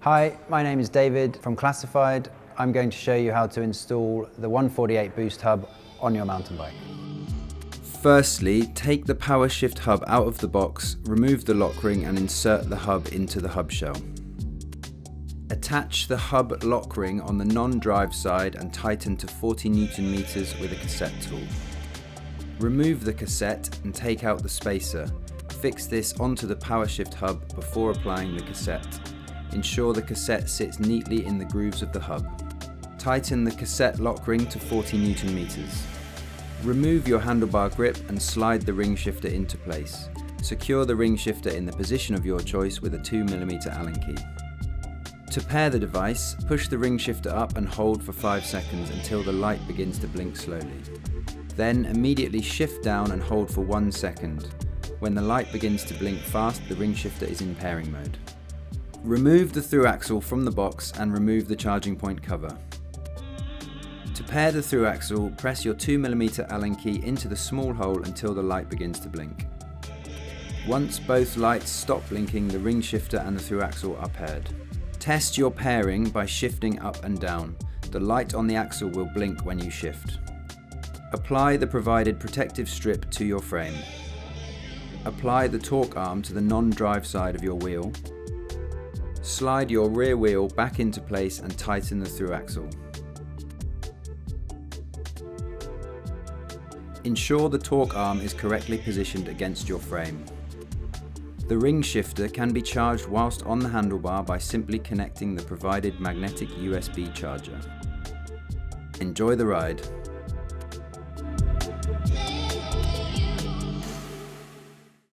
Hi, my name is David from Classified. I'm going to show you how to install the 148 Boost Hub on your mountain bike. Firstly, take the Powershift Hub out of the box, remove the lock ring and insert the hub into the hub shell. Attach the hub lock ring on the non-drive side and tighten to 40 Nm with a cassette tool. Remove the cassette and take out the spacer. Fix this onto the Powershift Hub before applying the cassette. Ensure the cassette sits neatly in the grooves of the hub. Tighten the cassette lock ring to 40 Nm. Remove your handlebar grip and slide the Ringshifter into place. Secure the Ringshifter in the position of your choice with a 2mm Allen key. To pair the device, push the Ringshifter up and hold for 5 seconds until the light begins to blink slowly. Then immediately shift down and hold for 1 second. When the light begins to blink fast, the Ringshifter is in pairing mode. Remove the through axle from the box and remove the charging point cover. To pair the through axle, press your 2mm Allen key into the small hole until the light begins to blink. Once both lights stop blinking, the Ringshifter and the through axle are paired. Test your pairing by shifting up and down. The light on the axle will blink when you shift. Apply the provided protective strip to your frame. Apply the torque arm to the non-drive side of your wheel. Slide your rear wheel back into place and tighten the through axle. Ensure the torque arm is correctly positioned against your frame. The Ringshifter can be charged whilst on the handlebar by simply connecting the provided magnetic USB charger. Enjoy the ride!